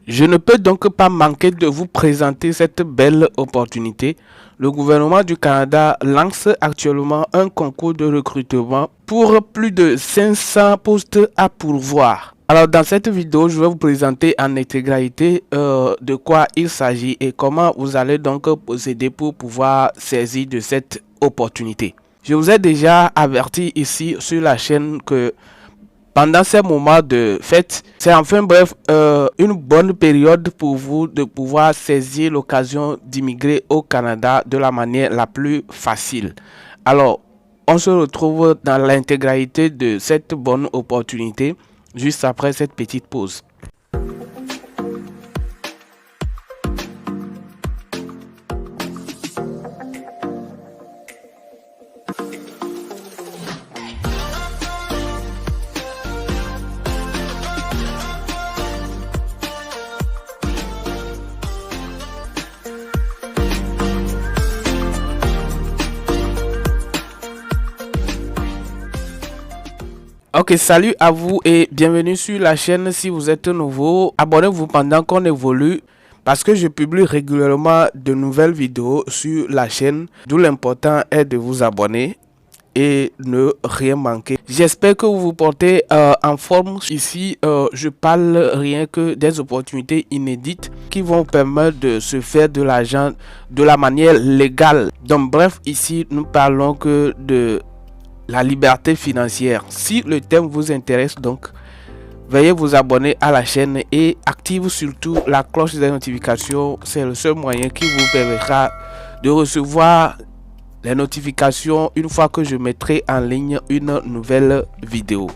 Je ne peux donc pas manquer de vous présenter cette belle opportunité. Le gouvernement du Canada lance actuellement un concours de recrutement pour plus de 500 postes à pourvoir. Alors dans cette vidéo, je vais vous présenter en intégralité de quoi il s'agit et comment vous allez donc procéder pour pouvoir saisir de cette opportunité. Je vous ai déjà averti ici sur la chaîne que pendant ces moments de fête, c'est enfin bref une bonne période pour vous de pouvoir saisir l'occasion d'immigrer au Canada de la manière la plus facile. Alors, on se retrouve dans l'intégralité de cette bonne opportunité juste après cette petite pause. Ok, salut à vous et bienvenue sur la chaîne. Si vous êtes nouveau, abonnez-vous pendant qu'on évolue parce que je publie régulièrement de nouvelles vidéos sur la chaîne. D'où l'important est de vous abonner et ne rien manquer. J'espère que vous vous portez en forme. Ici, je parle rien que des opportunités inédites qui vont vous permettre de se faire de l'argent de la manière légale. Donc bref, ici, nous parlons que de la liberté financière. Si le thème vous intéresse donc, veuillez vous abonner à la chaîne et activez surtout la cloche des notifications. C'est le seul moyen qui vous permettra de recevoir les notifications une fois que je mettrai en ligne une nouvelle vidéo.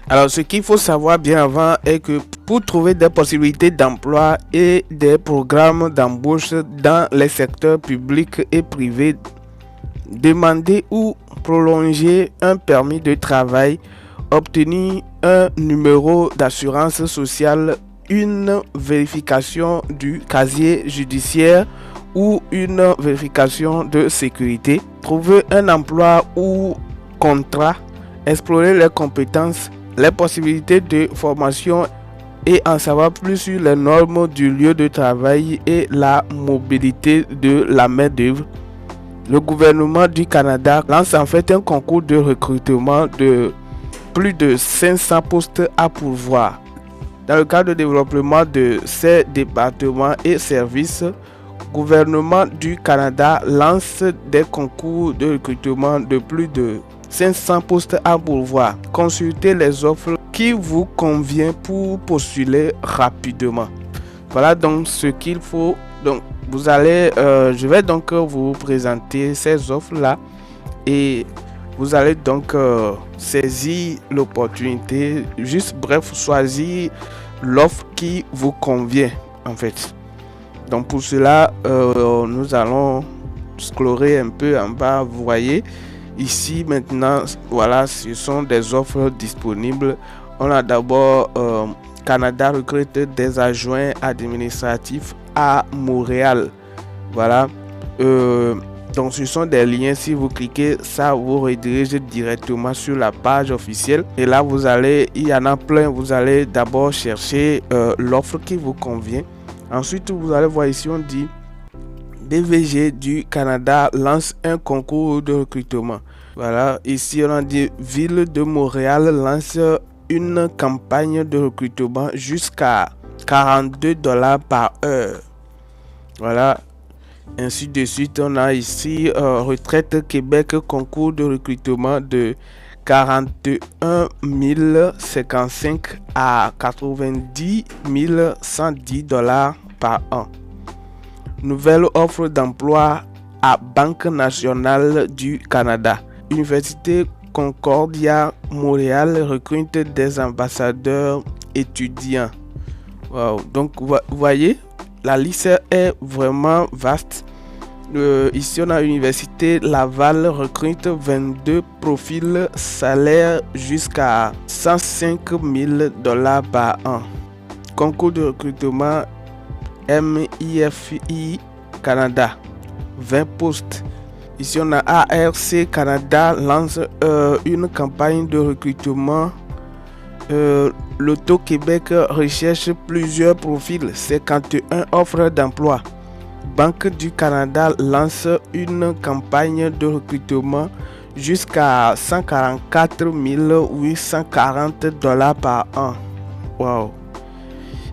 Alors ce qu'il faut savoir bien avant est que pour trouver des possibilités d'emploi et des programmes d'embauche dans les secteurs publics et privés, demander ou prolonger un permis de travail, obtenir un numéro d'assurance sociale, une vérification du casier judiciaire ou une vérification de sécurité, trouver un emploi ou contrat, explorer les compétences, les possibilités de formation et en savoir plus sur les normes du lieu de travail et la mobilité de la main-d'œuvre. Le gouvernement du Canada lance en fait un concours de recrutement de plus de 500 postes à pourvoir. Dans le cadre de développement de ces départements et services, le gouvernement du Canada lance des concours de recrutement de plus de 500 postes à pourvoir. Consultez les offres qui vous conviennent pour postuler rapidement. Voilà donc ce qu'il faut. Donc vous allez, je vais donc vous présenter ces offres là et vous allez donc saisir l'opportunité. Juste bref, choisir l'offre qui vous convient en fait. Donc pour cela, nous allons scroller un peu en bas. Vous voyez ici maintenant, voilà, ce sont des offres disponibles. On a d'abord Canada recrute des adjoints administratifs à Montréal. Voilà. Donc ce sont des liens. Si vous cliquez, ça vous redirige directement sur la page officielle. Et là, vous allez, il y en a plein. Vous allez d'abord chercher l'offre qui vous convient. Ensuite, vous allez voir ici, on dit DVG du Canada lance un concours de recrutement. Voilà. Ici, on a dit Ville de Montréal lance une campagne de recrutement jusqu'à 42 $ par heure. Voilà, ainsi de suite. On a ici Retraite Québec concours de recrutement de 41 055 à 90 110 $ par an. Nouvelle offre d'emploi à Banque nationale du Canada. Université Concordia Montréal recrute des ambassadeurs étudiants. Wow. Donc vous voyez, la liste est vraiment vaste. Ici on a Université Laval recrute 22 profils, salaire jusqu'à 105 000 $ par an. Concours de recrutement MIFI Canada, 20 postes. Ici, on a ARC Canada lance une campagne de recrutement. L'Auto-Québec recherche plusieurs profils, 51 offres d'emploi. Banque du Canada lance une campagne de recrutement jusqu'à 144 840 $ par an. Wow.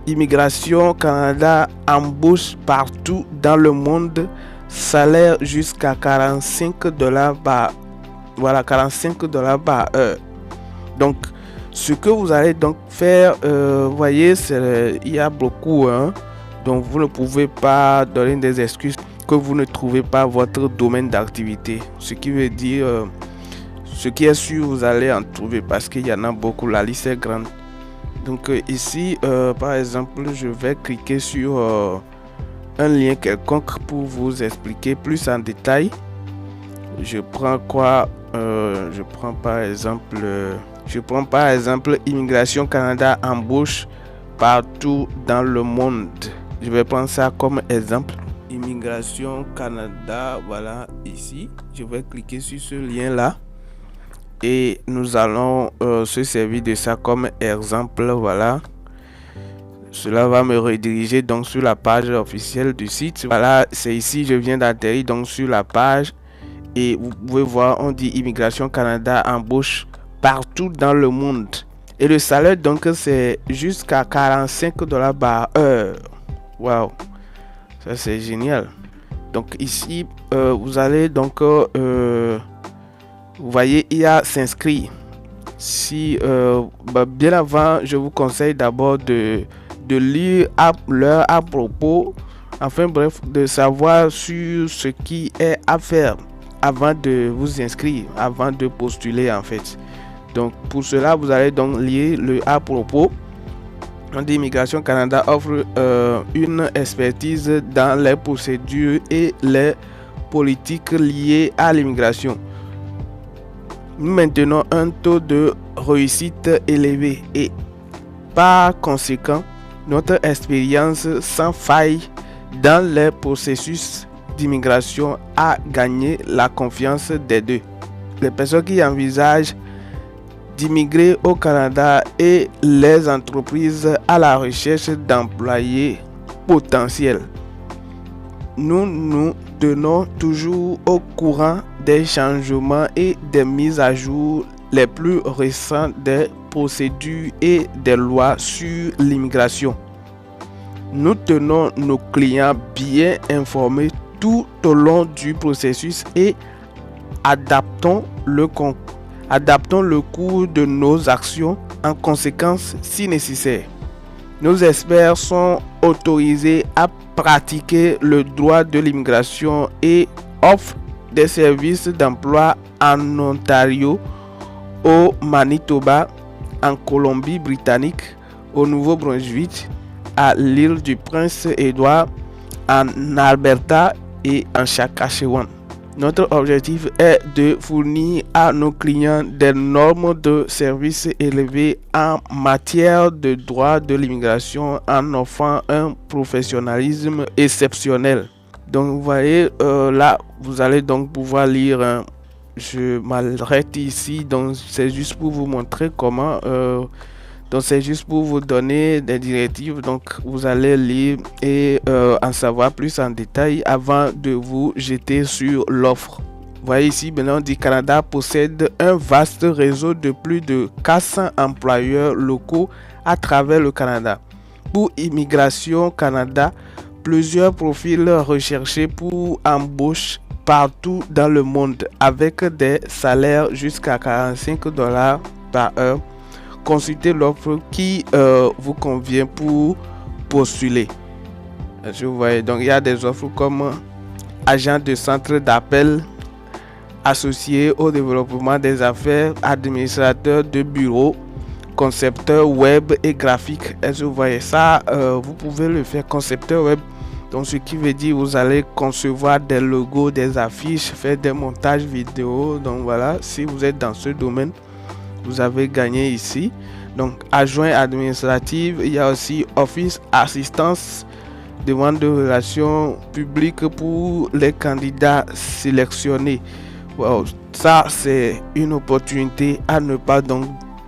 Immigration Canada embauche partout dans le monde, salaire jusqu'à 45 $ par, 45 $ par heure. Donc, ce que vous allez donc faire, voyez, il y a beaucoup, donc vous ne pouvez pas donner des excuses que vous ne trouvez pas votre domaine d'activité. Ce qui veut dire, ce qui est sûr, vous allez en trouver parce qu'il y en a beaucoup, la liste est grande. Donc ici, par exemple, je vais cliquer sur un lien quelconque pour vous expliquer plus en détail. Je prends quoi? Je prends par exemple Immigration Canada embauche partout dans le monde. Je vais prendre ça comme exemple. Immigration Canada, voilà, ici. Je vais cliquer sur ce lien là. Et nous allons se servir de ça comme exemple. Voilà. Cela va me rediriger donc sur la page officielle du site. Voilà, c'est ici, je viens d'atterrir donc sur la page. Et vous pouvez voir, on dit Immigration Canada embauche partout dans le monde. Et le salaire donc c'est jusqu'à 45 $ par heure. Waouh, ça c'est génial. Donc ici, vous allez donc, vous voyez, il y a s'inscrire. Si, bien avant, je vous conseille d'abord de lire l'heure à propos. Enfin bref, de savoir sur ce qui est à faire avant de vous inscrire, avant de postuler en fait. Donc pour cela, vous allez donc lire le à propos. Immigration Canada offre une expertise dans les procédures et les politiques liées à l'immigration. Nous maintenons un taux de réussite élevé et par conséquent, notre expérience sans faille dans les processus d'immigration a gagné la confiance des deux. Les personnes qui envisagent d'immigrer au Canada et les entreprises à la recherche d'employés potentiels. Nous nous tenons toujours au courant des changements et des mises à jour les plus récentes des procédures et des lois sur l'immigration. Nous tenons nos clients bien informés tout au long du processus et adaptons le cours de nos actions en conséquence si nécessaire. Nos experts sont autorisés à pratiquer le droit de l'immigration et offrent des services d'emploi en Ontario, au Manitoba, en Colombie-Britannique, au Nouveau-Brunswick, à l'île du Prince-Édouard, en Alberta et en Saskatchewan. Notre objectif est de fournir à nos clients des normes de service élevées en matière de droit de l'immigration en offrant un professionnalisme exceptionnel. Donc vous voyez là, vous allez donc pouvoir lire. Je m'arrête ici, donc c'est juste pour vous montrer comment. Donc c'est juste pour vous donner des directives. Donc vous allez lire et en savoir plus en détail avant de vous jeter sur l'offre. Vous voyez ici, maintenant on dit Canada possède un vaste réseau de plus de 400 employeurs locaux à travers le Canada. Pour Immigration Canada, plusieurs profils recherchés pour embauche partout dans le monde avec des salaires jusqu'à 45 $ par heure. Consultez l'offre qui vous convient pour postuler. Je vois, donc il y a des offres comme agent de centre d'appel, associé au développement des affaires, administrateur de bureau, concepteur web et graphique. Est-ce que vous voyez ça? Vous pouvez le faire, concepteur web. Donc ce qui veut dire vous allez concevoir des logos, des affiches, faire des montages vidéo. Donc voilà, si vous êtes dans ce domaine, vous avez gagné ici. Donc adjoint administratif, il y a aussi office assistance, demande de relations publiques pour les candidats sélectionnés. Wow, ça c'est une opportunité à ne pas donc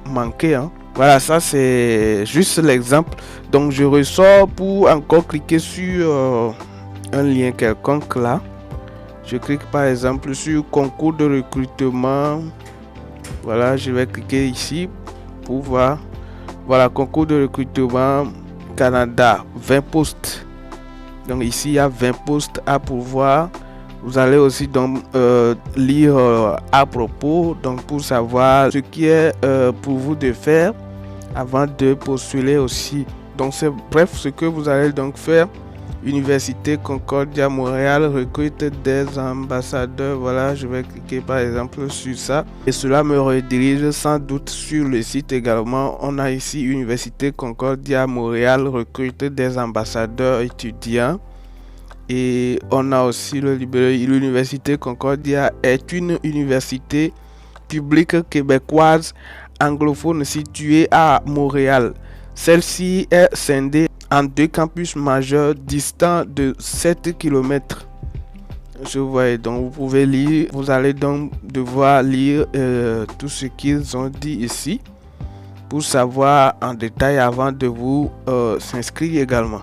manquer. Voilà, ça c'est juste l'exemple. Donc je ressors pour encore cliquer sur un lien quelconque là. Je clique par exemple sur concours de recrutement. Voilà, je vais cliquer ici pour voir. Voilà, concours de recrutement Canada, 20 postes. Donc ici il y a 20 postes à pourvoir. Vous allez aussi donc lire à propos, donc pour savoir ce qui est pour vous de faire avant de postuler aussi. Donc c'est bref ce que vous allez donc faire. Université Concordia Montréal recrute des ambassadeurs. Voilà, je vais cliquer par exemple sur ça et cela me redirige sans doute sur le site également. On a ici Université Concordia Montréal recrute des ambassadeurs étudiants. Et on a aussi l'Université Concordia est une université publique québécoise anglophone située à Montréal. Celle-ci est scindée en deux campus majeurs distants de 7 km. Je vois, donc vous pouvez lire, vous allez donc devoir lire tout ce qu'ils ont dit ici pour savoir en détail avant de vous s'inscrire également.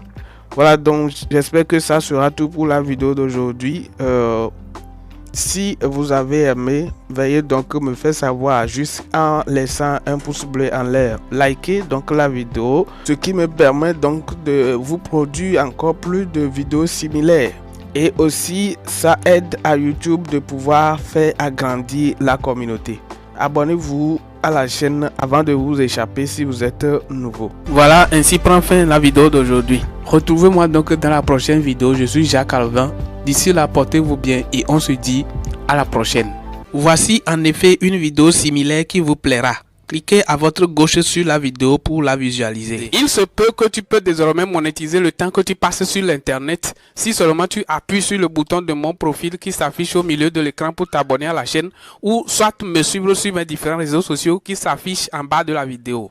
Voilà, donc j'espère que ça sera tout pour la vidéo d'aujourd'hui. Si vous avez aimé, veuillez donc me faire savoir juste en laissant un pouce bleu en l'air. Likez donc la vidéo, ce qui me permet donc de vous produire encore plus de vidéos similaires. Et aussi, ça aide à YouTube de pouvoir faire agrandir la communauté. Abonnez-vous à la chaîne avant de vous échapper si vous êtes nouveau. Voilà, ainsi prend fin la vidéo d'aujourd'hui. Retrouvez-moi donc dans la prochaine vidéo. Je suis Jacques Alvin. D'ici là, portez-vous bien et on se dit à la prochaine. Voici en effet une vidéo similaire qui vous plaira. Cliquez à votre gauche sur la vidéo pour la visualiser. Il se peut que tu peux désormais monétiser le temps que tu passes sur l'internet si seulement tu appuies sur le bouton de mon profil qui s'affiche au milieu de l'écran pour t'abonner à la chaîne ou soit me suivre sur mes différents réseaux sociaux qui s'affichent en bas de la vidéo.